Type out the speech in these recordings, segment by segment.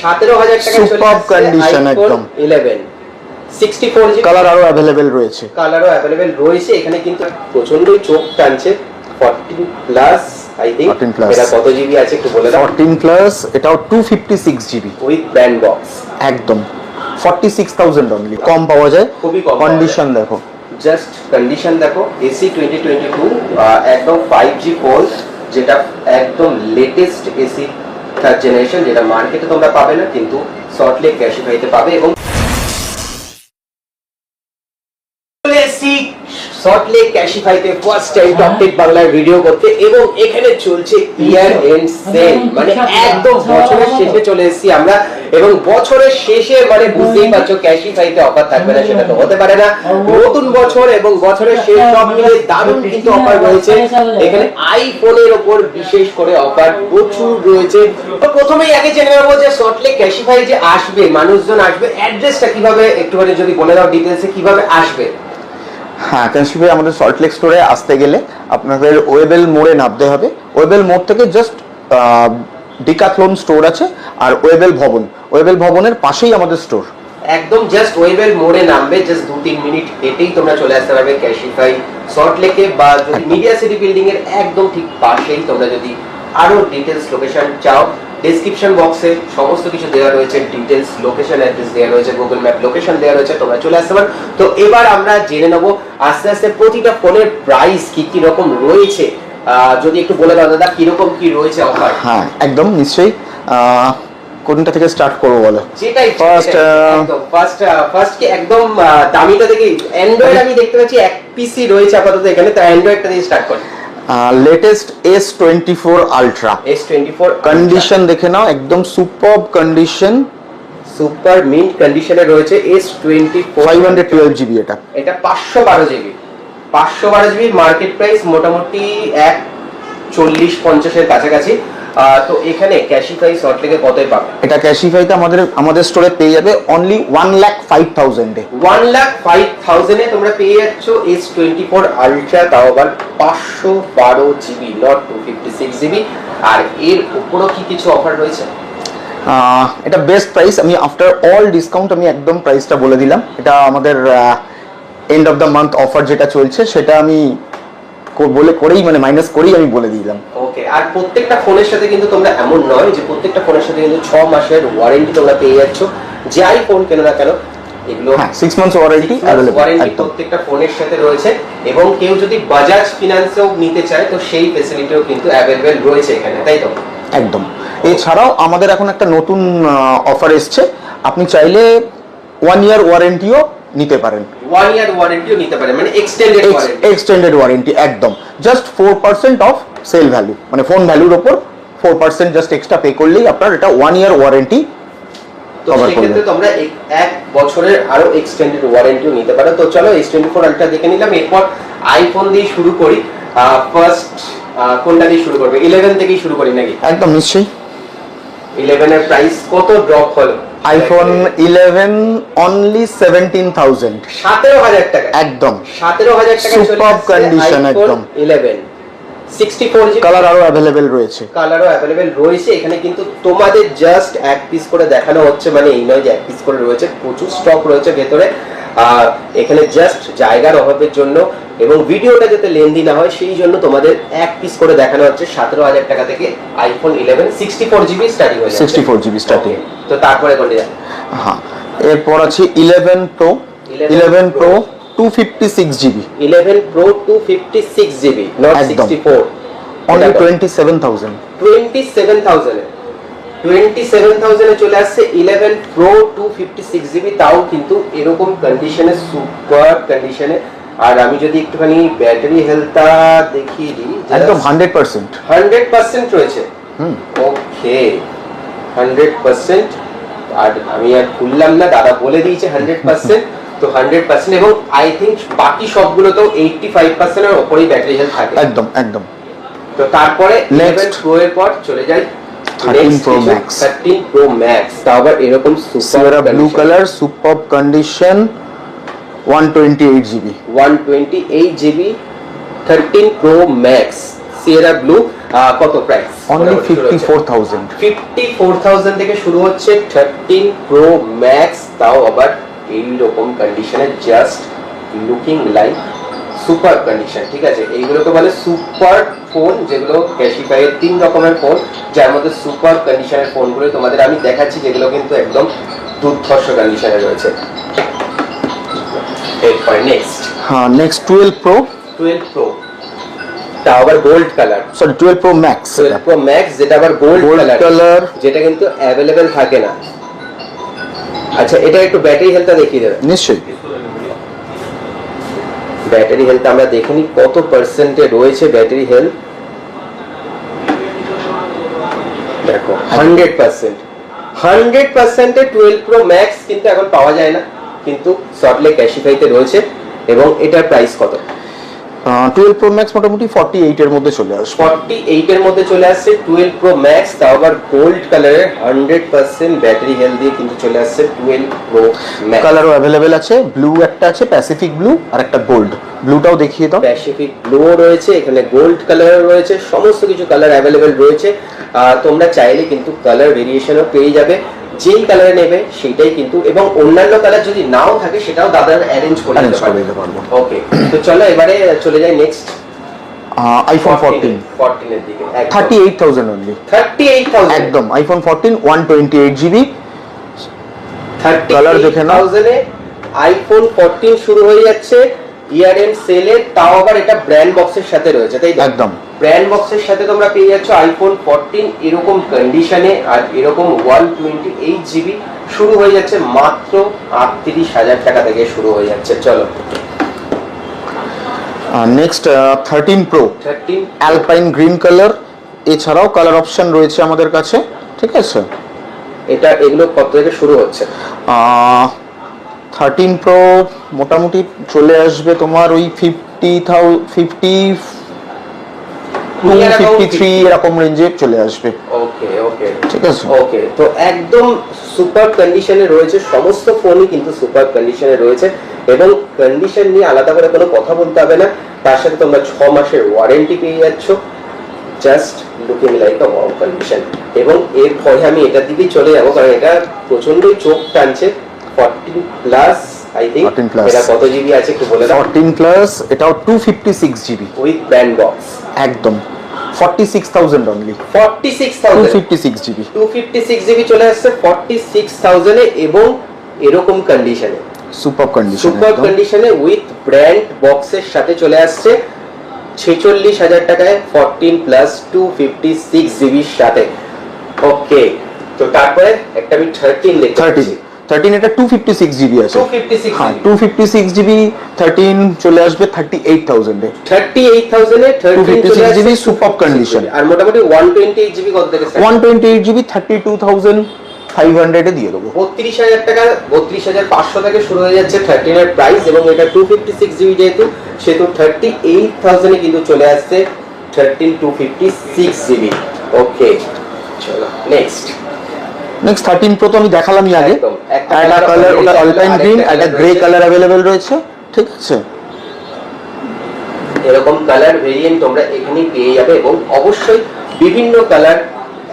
17,000 টাকা চলে super condition একদম 11 64 জিবি কালার আরো अवेलेबल রয়েছে এখানে কিন্তু প্রচন্ডই চোখ টানছে 14 প্লাস আই থিংক এটা কত জিবি আছে একটু বলে দাও 14 প্লাস এটাও 256 জিবি উইথ ব্র্যান্ড বক্স একদম 46000 অনলি কম পাওয়া যায় খুবই কম কন্ডিশন দেখো জাস্ট কন্ডিশন দেখো এসি 2022 একদম 5G ফোন যেটা একদম লেটেস্ট এসি থার্ড জেনারেশন যেটা মার্কেটে তোমরা পাবে না কিন্তু সল্টলেক ক্যাশিফাইতে পাবে এবং সল্টলেক ক্যাশিফাইতে ফার্স্ট টাইম টপ টেক বাংলার ভিডিও করতে এবং এখানে চলছে ইয়ার এন্ড সেল মানে একদম বছরের শেষে চলে এসেছি আমরা এবং বছরের শেষে মানে বুঝতেই পারছো ক্যাশিফাইতে অফার থাকবে না সেটা তো হতে পারে না নতুন বছর এবং বছরের শেষ সব মিলে দারুণ কিন্তু অফার রয়েছে এখানে আইফোনের উপর বিশেষ করে অফার প্রচুর রয়েছে তো প্রথমেই আগে জেনে নেবো যে সল্টলেক ক্যাশিফাই যে আসবে মানুষজন আসবে অ্যাড্রেসটা কিভাবে একটুখানি যদি বলে দাও ডিটেইলসে কিভাবে আসবে হ্যাঁ ক্যাশিফাই আমাদের সল্টলেক স্টোরে আসতে গেলে আপনাদের ওয়েবেল মোড়ে নামতে হবে ওয়েবেল মোড় থেকে জাস্ট ডিকাথলন স্টোর আছে আর ওয়েবেল ভবনের পাশেই আমাদের স্টোর একদম জাস্ট ওয়েবেল মোড়ে নামবে জাস্ট 2-3 মিনিট হেঁটেই তোমরা চলে আসতে পারবে ক্যাশিফাই সল্টলেকে বা যদি মিডিয়া সিটি বিল্ডিং এর একদম ঠিক পাশেই তোমরা যদি আরো ডিটেইলস লোকেশন চাও ডেসক্রিপশন বক্সে সমস্ত কিছু দেওয়া রয়েছে ডিটেইলস লোকেশন অ্যাড্রেস দেওয়া রয়েছে গুগল ম্যাপ লোকেশন দেওয়া রয়েছে তোমরা চলে আসতে পারো তো এবার আমরা জেনে নেব আস্তে আস্তে প্রতিটা ফোনের প্রাইস কি রকম রয়েছে যদি একটু বলে দাও দাদা কি রকম কি রয়েছে অফার হ্যাঁ একদম নিশ্চয়ই কোনটা থেকে স্টার্ট করব বলো যেটাই ফার্স্ট কি একদম দামিটা থেকে অ্যান্ড্রয়েড আমি দেখতে পাচ্ছি এক পিসি রয়েছে আপাতত এখানে তো অ্যান্ড্রয়েডটা দিয়ে স্টার্ট করি latest S24 ultra S24 condition দেখে নাও একদম সুপারব কন্ডিশন সুপার মিন্ট কন্ডিশনে রয়েছে S24 512 জিবি এটা 512 জিবি মার্কেট প্রাইস মোটামুটি 140-50 এর কাছাকাছি তো এখানে ক্যাশিফাই সল্টলেকে কতই পাবে এটা ক্যাশিফাইতে আমাদের স্টোরে পেয়ে যাবে অনলি 1,05,000 এ 1,05,000 এ তোমরা পেয়ে যাচ্ছ S24 আলট্রা তাও আবার 512 জিবি নট 256 জিবি আর এর উপরও কি কিছু অফার রয়েছে এটা বেস্ট প্রাইস আমি আফটার অল ডিসকাউন্ট আমি একদম প্রাইসটা বলে দিলাম এটা আমাদের end of the month offer যেটা চলছে সেটা আমি করেই মানে মাইনাস করেই আমি বলে দিলাম ওকে আর প্রত্যেকটা ফোনের সাথে কিন্তু তোমরা এমন নয় যে প্রত্যেকটা ফোনের সাথে কিন্তু 6 মাসের ওয়ারেন্টি তোমরা পেয়ে যাচ্ছ যাই ফোন কেন না কেন এগুলো 6 মান্থস ওয়ারেন্টি ওয়ারেন্টি প্রত্যেকটা ফোনের সাথে রয়েছে এবং কেউ যদি বাজাজ ফিনান্সেও নিতে চায় তো সেই ফ্যাসিলিটিও কিন্তু अवेलेबल রয়েছে এখানে তাই তো একদম এছাড়াও আমাদের এখন একটা নতুন অফার এসেছে আপনি চাইলে 1 ইয়ার ওয়ারেন্টিও নিতে পারেন 1 ইয়ার ওয়ারেন্টিও নিতে পারেন মানে এক্সটেন্ডেড ওয়ারেন্টি একদম জাস্ট 4% অফ সেল ভ্যালু মানে ফোন ভ্যালুর উপর 4% জাস্ট এক্সট্রা পে করলেই আপনার এটা 1 ইয়ার ওয়ারেন্টি কভার করবে তো তোমরা এক বছরের আরো এক্সটেন্ডেড ওয়ারেন্টিও নিতে পারো তো চলো S24 আলট্রা দেখে নিলাম এরপর আইফোন দিয়ে শুরু করি ফার্স্ট কোনটা দিয়ে শুরু করবে 11 থেকেই শুরু করি নাকি একদম নিশ্চয়ই 11 এর প্রাইস কত ড্রপ হলো আইফোন 11 অনলি 17,000 17,000 টাকা একদম 17,000 টাকা চলে সুপার কন্ডিশন একদম 11 64 জিবি কালার আরো अवेलेबल রয়েছে এখানে কিন্তু তোমাদের জাস্ট এক পিস করে দেখানো হচ্ছে মানে এই নয় যে এক পিস করে রয়েছে প্রচুর স্টক রয়েছে ভেতরে এখানে জাস্ট জায়গার অভাবের জন্য এবং ভিডিওটা যাতে লেন্দি না হয় সেই জন্য তোমাদের এক পিস করে দেখানো হচ্ছে 17,000 টাকা থেকে আইফোন 11 64 জিবি স্টার্টিং হয়ে যাচ্ছে 64 জিবি স্টার্টিং তো তারপরে কোনটা যাবে হ্যাঁ এরপর আছে 11 pro 256 GB 11 pro 256 GB not 64 only 27,000 এ চলে আসছে 11 প্রো 256 জিবি তাও কিন্তু এরকম কন্ডিশনে সুপার কন্ডিশনে আর আমি যদি একটুখানি ব্যাটারি হেলথটা দেখিয়ে দিই একদম 100% রয়েছে ওকে 100% আর আমি আর খুললাম না দাদা বলে দিয়েছে 100% তো 100% এবং আই থিংক বাকি সবগুলো তো 85% এর উপরেই ব্যাটারি হেলথ থাকে একদম তো তারপরে 11 প্রো এর পর চলে যাই 13 প্রো ম্যাক্স তাও আবার এরকম super blue colour super condition 128 GB 13 pro max Sierra blue কত প্রাইস? অনলি 54,000। 54,000 থেকে শুরু হচ্ছে 13 প্রো ম্যাক্স, তাও আবার এইরকম কন্ডিশনে, just looking like super condition. ঠিক আছে, এইগুলোকে বলে সুপার ফোন, যেগুলো ক্যাশিফাই এর 3 রকমের ফোন, যার মধ্যে সুপার কন্ডিশনের ফোনগুলো তোমাদের আমি দেখাচ্ছি, যেগুলো কিন্তু একদম দুর্ধর্ষ কন্ডিশনে রয়েছে। এরপরে নেক্সট, হ্যাঁ নেক্সট 12 প্রো। 12 প্রো, তা আবার gold colour, sorry 12 pro max. 12 pro max, যেটা আবার গোল্ড কালার, যেটা কিন্তু অ্যাভেলেবেল থাকে না। আচ্ছা, এটা একটু ব্যাটারি হেলথটা দেখিয়ে দেবে। নিশ্চয়ই। ব্যাটারি হেলথ আমরা দেখিনি কত পার্সেন্টে রয়েছে ব্যাটারি হেলথ। দেখো 100%, 100% 12 প্রো ম্যাক্স কিন্তু এখন পাওয়া যায় না, কিন্তু সল্টলেক ক্যাশিফাইতে রয়েছে। এবং এটার প্রাইস কত? 12 প্রো ম্যাক্স মোটামুটি 48 এর মধ্যে চলে আসবে। 48 এর মধ্যে চলে আসছে 12 প্রো ম্যাক্স, তাও আবার গোল্ড কালারের 100% ব্যাটারি হেলথ দিয়ে কিন্তু চলে আসছে 12 প্রো ম্যাক্স। কালারও अवेलेबल আছে, ব্লু একটা আছে, প্যাসিফিক ব্লু, আর একটা গোল্ড। ব্লুটাও দেখিয়ে দাও। প্যাসিফিক ব্লু রয়েছে, এখানে গোল্ড কালার রয়েছে, সমস্ত কিছু কালার অ্যাভেলেবেল রয়েছে। তোমরা চাইলে কিন্তু কালার ভেরিয়েশনও পেয়ে যাবে, যেই কালারে নেবে সেটাই কিন্তু, এবং অন্যান্য কালার যদি নাও থাকে সেটাও দাদারা অ্যারেঞ্জ করে দিতে পারবো। ওকে, তো চলো এবারে চলে যাই নেক্সট আইফোন 14। 14 এর দিকে। 38,000 অনলি। 38,000 একদম আইফোন 14 128 জিবি। কালার দেখে নাও। 38,000 এ আইফোন 14 শুরু হয়ে যাচ্ছে ইয়ার এন্ড সেলে, তাও আবার এটা ব্র্যান্ড বক্সের সাথে রয়েছে, তাই তো? একদম ব্র্যান্ড বক্সের সাথে তোমরা পেয়ে যাচ্ছ আইফোন 14 এরকম কন্ডিশনে, আর এরকম 128 জিবি। শুরু হয়ে যাচ্ছে মাত্র 38,000 টাকা থেকে শুরু হয়ে যাচ্ছে। চলো next 13 pro 13 alpine green colour. এছাড়াও কালার অপশন রয়েছে আমাদের কাছে, ঠিক আছে। এটা এগুলো কত থেকে শুরু হচ্ছে? 13 প্রো মোটামুটি চলে আসবে তোমার ওই 53 এরকম রেঞ্জে চলে আসবে। ওকে ওকে, ঠিক আছে। ওকে, তো একদম সুপার কন্ডিশনে রয়েছে, সমস্ত ফোনই কিন্তু সুপার কন্ডিশনে রয়েছে, এবং কন্ডিশন নিয়ে আলাদা করে কোনো কথা বলতে হবে না। তার সাথে তোমরা 6 মাসের ওয়ারেন্টি পেয়ে যাচ্ছ, জাস্ট লুকিং লাইক আ ওয়াও কন্ডিশন। এবং এরপরে আমি এটার দিকেই চলে যাবো, কারণ এটা প্রচন্ডই চোখ টানছে। 14 প্লাস আই থিংক, 14 plus। এটা কত জিবি আছে একটু বলে দাও। 14 প্লাস এটাও 256 জিবি উইথ ব্র্যান্ড বক্স, একদম 46,000 অনলি। 46,000, 256 জিবি 256 জিবি চলে আসছে 46,000 এ, এবং এরকম কন্ডিশনে, সুপার কন্ডিশন। সুপার কন্ডিশনে উইথ ব্র্যান্ড বক্সের সাথে চলে আসছে 46,000 টাকায় 14 প্লাস 256 জিবির সাথে। ওকে, তো তারপরে একটা আমি 13 দেখতে পাচ্ছি। 13 এটা 256 জিবি আছে। 256 হ্যাঁ 256 জিবি 13 চলে আসবে 38,000 এ। 38,000 এ 256 জিবি সুপার কন্ডিশন। আর মোটামুটি 128 জিবি কত থেকে স্টার্ট? 128 জিবি 32,500 এ দিয়ে দেবো। 32,000 টাকা, 32,500 থেকে শুরু হয়ে যাচ্ছে 13 এর প্রাইস, এবং এটা 256 জিবি যেহেতু, সেহেতু 38,000 এ কিন্তু চলে আসছে 13 256 জিবি। ওকে, চলো নেক্সট। নেক্সট 13 প্রো তো আমি দেখালামই আগে। একদম, একটা কালার ওটা অ্যালপাইন গ্রিন, একটা গ্রে কালার अवेलेबल রয়েছে, ঠিক আছে। এরকম কালার ভেরিয়েন্ট তোমরা এখানেই পেয়ে যাবে, এবং অবশ্যই বিভিন্ন কালার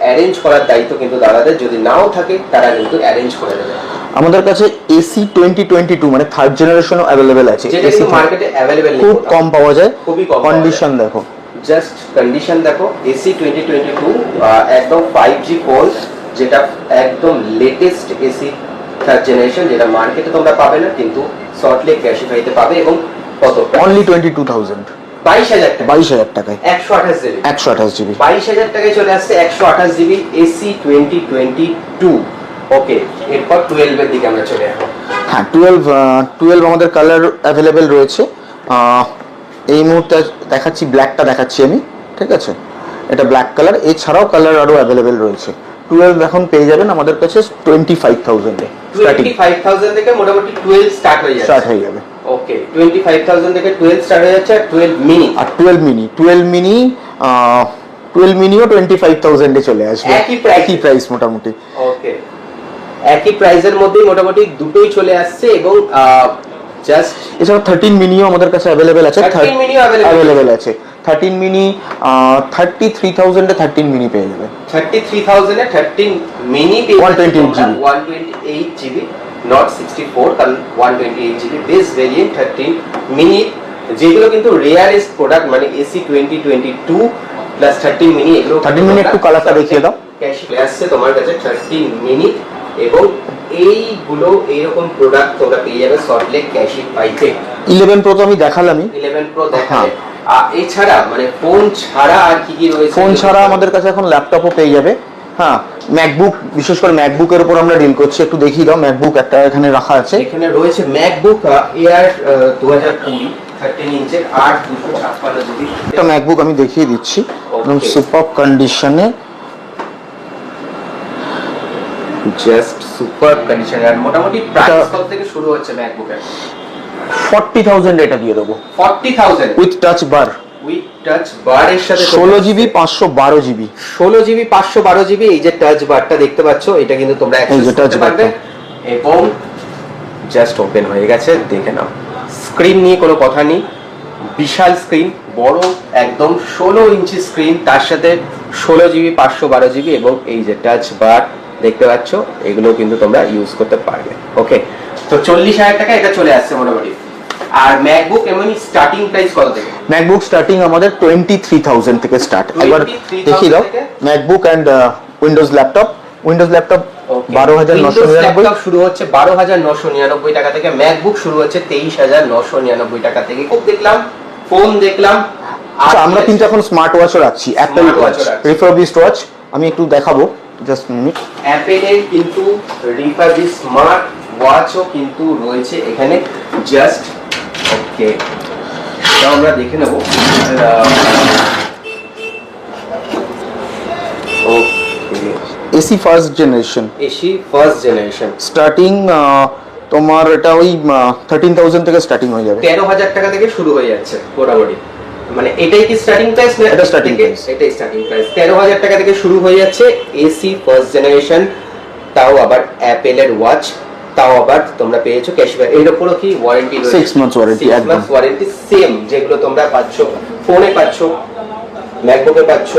অ্যারেঞ্জ করার দায়িত্ব কিন্তু দাদাদের, যদি নাও থাকে তারা কিন্তু অ্যারেঞ্জ করে দেবে। আমাদের কাছে এসি 2022 মানে থার্ড জেনারেশনও अवेलेबल আছে। যেটা কিন্তু মার্কেটে अवेलेबल নেই, খুব কম পাওয়া যায়, খুবই কম। কন্ডিশন দেখো, জাস্ট কন্ডিশন দেখো। এসি 2022 একদম 5G ফোন, যেটা একদম লেটেস্ট এসি থার্ড জেনারেশন, যেটা মার্কেটে তোমরা পাবে না, কিন্তু সল্টলেক ক্যাশিফাইতে পাবে। এবং কত? অনলি 22,000, 22,000 টাকা, 22,000 টাকায় 128 জিবি, 128 জিবি। 22,000 টাকায় চলে আসছে 128 জিবি এসি 2022। ওকে, এরপর 12 এর দিকে আমরা চলে যাবো। হ্যাঁ 12 আমাদের কালার अवेलेबल রয়েছে। এই মুহূর্তে দেখাচ্ছি ব্ল্যাকটা দেখাচ্ছি আমি, ঠিক আছে। এটা ব্ল্যাক কালার, এছাড়াও কালার আরো अवेलेबल রয়েছে। 12 এখন পেয়ে যাবেন আমাদের কাছে 25,000 এ। 25,000 থেকে মোটামুটি 12 স্টার্ট হয়ে যাবে। ওকে, 25,000 থেকে 12 স্টার্ট হয়ে যাচ্ছে। আর 12 মিনি, আর 12 মিনিও 25,000 এ চলে আসবে। একই প্রাইস মোটামুটি। ওকে, একই প্রাইসের মধ্যেই মোটামুটি দুটোই চলে আসছে। এবং জাস্ট এছাড়া 13 মিনিও আমাদের কাছে अवेलेबल আছে। 13 মিনিও अवेलेबल আছে। 13 মিনি 33,000 এ 13 মিনি পেয়ে যাবে। 33,000 এ 13 মিনি 128 GB 128 GB নট 64, কারণ 128 GB বেস ভেরিয়েন্ট 13 মিনি, যেগুলো কিন্তু রেয়ারেস্ট প্রোডাক্ট, মানে এসি 2022 প্লাস 13 মিনি, এগুলো 13 মিনি একটু কালারটা দেখিয়ে দাও। ক্যাশে আসছে তোমার কাছে 13 মিনি, এবং এইগুলো এইরকম প্রোডাক্ট তোমরা পেয়ে যাবে সল্টলেক ক্যাশিফাইতে। 11 প্রো তো আমি দেখালামই, 11 প্রো দেখালে। এছাড়া মানে ফোন ছাড়া আর কি কি রয়েছে? ফোন ছাড়া আমাদের কাছে এখন ল্যাপটপও পেয়ে যাবে। হ্যাঁ, ম্যাকবুক, বিশেষ করে ম্যাকবুকের উপর আমরা ডিল করছি, একটু দেখিয়ে দাও। ম্যাকবুক একটা এখানে রাখা আছে, এখানে রয়েছে ম্যাকবুক এয়ার 2020 13 ইঞ্চের 8/256 জিবি একটা ম্যাকবুক আমি দেখিয়ে দিচ্ছি, একদম সুপার কন্ডিশনে, জাস্ট সুপার কন্ডিশন। আর মোটামুটি প্রাইস কত থেকে শুরু হচ্ছে ম্যাকবুকের? 40,000 এটা দিয়ে দেবো 40,000 with touch bar, with touch বারের সাথে 16 জিবি 512 জিবি 16 জিবি 512 জিবি। এই যে টাচ বারটা দেখতে পাচ্ছ, এটা কিন্তু তোমরা অ্যাক্সেস করতে পারবে, এবং জাস্ট ওপেন হয়ে গেছে, দেখে নাও। স্ক্রিন নিয়ে কোনো কথা নেই, বিশাল স্ক্রিন, বড় একদম 16 ইঞ্চি স্ক্রিন, তার সাথে 16 জিবি 512 জিবি, এবং এই যে টাচ বার দেখতে পাচ্ছ, এগুলো কিন্তু তোমরা ইউজ করতে পারবে। ওকে, তো 40,000 টাকা এটা চলে আসছে মোটামুটি। আর ম্যাকবুক এমনি স্টার্টিং প্রাইস কত থেকে? ম্যাকবুক স্টার্টিং আমাদের 23,000 থেকে স্টার্ট। এবার দেখিয়ে দাও MacBook and Windows laptop. Windows laptop 12,999 শুরু হচ্ছে 12,999 টাকা থেকে, ম্যাকবুক শুরু হচ্ছে 23,999 টাকা থেকে। খুব দেখলাম, ফোন দেখলাম। আচ্ছা, আমরা কিন্তু এখন স্মার্ট ওয়াচও রাখছি, অ্যাপল ওয়াচ, রিফারবিশড ওয়াচ। আমি একটু দেখাবো, জাস্ট মিনিট। অ্যাপেলের কিন্তু রিফারবিশড স্মার্ট ওয়াচও কিন্তু রয়েছে এখানে, জাস্ট ওকে, তাও আমরা দেখে নেব। AC first generation, AC first generation starting তোমার এটা ওই 13,000 থেকে স্টার্টিং হয়ে যাবে। 13,000 টাকা থেকে শুরু হয়ে যাচ্ছে মোটামুটি। মানে এটাই কি স্টার্টিং প্রাইস? না, এটা স্টার্টিং প্রাইস, এটাই স্টার্টিং প্রাইস। 13,000 টাকা থেকে শুরু হয়ে যাচ্ছে এসি ফার্স্ট জেনারেশন, তাও আবার অ্যাপেলের ওয়াচ, তাও আবার তোমরা পেয়েছো ক্যাশব্যাক। এর উপরও কি ওয়ারেন্টি রয়েছে? 6 months ওয়ারেন্টি, 6 একদম months ওয়ারেন্টি, সেম যেগুলো তোমরা পাচ্ছ ফোনে, পাচ্ছ ম্যাকবুকে, পাচ্ছ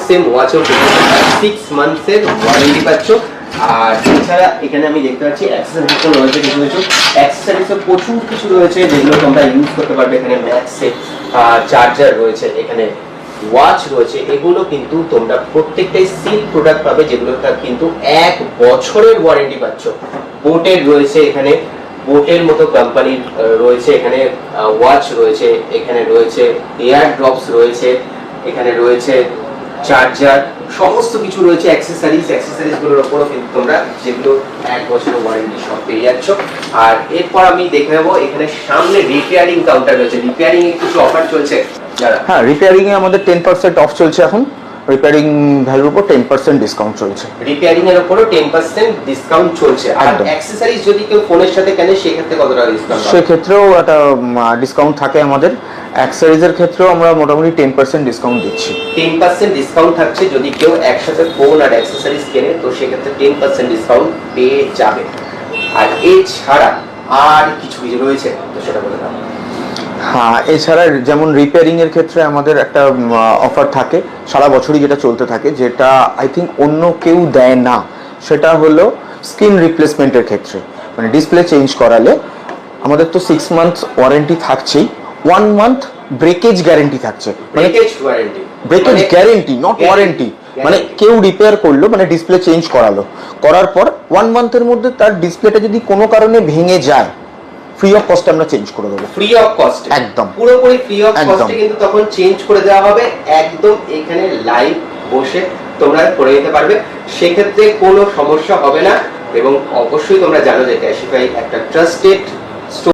সেম ওয়াচও 6 months এর ওয়ারেন্টি পাচ্ছ। আর এছাড়া এখানে আমি দেখতে পাচ্ছি অ্যাক্সেসরিজ রয়েছে, কিছু কিছু অ্যাক্সেসরিজ প্রচুর কিছু রয়েছে যেগুলো তোমরা ইউজ করতে পারবে। এখানে ম্যাক্সের চার্জার রয়েছে, এখানে ওয়াচ রয়েছে, এগুলো কিন্তু তোমরা প্রত্যেকটাই সিল প্রোডাক্ট পাবে, যেগুলো কিন্তু 1 বছরের ওয়ারেন্টি পাচ্ছ। বোটের রয়েছে, এখানে বোটের মতো কোম্পানির রয়েছে, এখানে ওয়াচ রয়েছে, এখানে রয়েছে এয়ার ড্রপস রয়েছে, এখানে রয়েছে চার্জার, সমস্ত কিছু রয়েছে। অ্যাক্সেসরিজগুলোর উপরও কিন্তু তোমরা যেগুলো 1 বছরের ওয়ারেন্টি সব পেয়ে যাচ্ছ। আর এরপর আমি দেখে নেবো এখানে সামনে রিপেয়ারিং কাউন্টার রয়েছে। রিপেয়ারিং এ কিছু অফার চলছে? হ্যাঁ, রিপেয়ারিং এ আমাদের 10% অফ চলছে এখন। রিপেয়ারিং ভ্যালুর উপর 10% ডিসকাউন্ট চলছে। রিপেয়ারিং এর উপরও 10% ডিসকাউন্ট চলছে। আর অ্যাকসেসরিজ যদি কেউ ফোনের সাথে কেনে সেক্ষেত্রে কত টাকা ডিসকাউন্ট? সেক্ষেত্রেও একটা ডিসকাউন্ট থাকে আমাদের। অ্যাকসেসরিজের ক্ষেত্রেও আমরা মোটামুটি 10% ডিসকাউন্ট দিচ্ছি। 10% ডিসকাউন্ট থাকছে যদি কেউ একসাথে ফোন আর অ্যাকসেসরিজ কেনে, তো সেক্ষেত্রে 10% ডিসকাউন্ট পেয়ে যাবে। আর এছাড়া আর কিছু কিছু রয়েছে, তো সেটা বলে দাও। হ্যাঁ, এছাড়া যেমন রিপেয়ারিং এর ক্ষেত্রে আমাদের একটা অফার থাকে সারা বছরই, যেটা চলতে থাকে, যেটা আই থিঙ্ক অন্য কেউ দেয় না। সেটা হলো স্ক্রিন রিপ্লেসমেন্টের ক্ষেত্রে, মানে ডিসপ্লে চেঞ্জ করালে আমাদের তো 6 months ওয়ারেন্টি থাকছেই, 1 month ব্রেকেজ গ্যারেন্টি থাকছে। Breakage warranty, breakage guarantee, not warranty. মানে কেউ রিপেয়ার করলো, মানে ডিসপ্লে চেঞ্জ করালো, করার পর 1 month-এর মধ্যে তার ডিসপ্লেটা যদি কোনো কারণে ভেঙে যায়, ফ্রি অফ কস্টে আমরা চেঞ্জ করে দেবো। ফ্রি অফ কস্ট, একদম পুরোপুরি ফ্রি অফ কস্টে কিন্তু তখন চেঞ্জ করে দেওয়া হবে। একদম এখানে লাইভ বসে তোমরা করে নিতে পারবে, সেক্ষেত্রে কোনো সমস্যা হবে না। এবং অবশ্যই তোমরা জানো যে ক্যাশিফাই একটা ট্রাস্টেড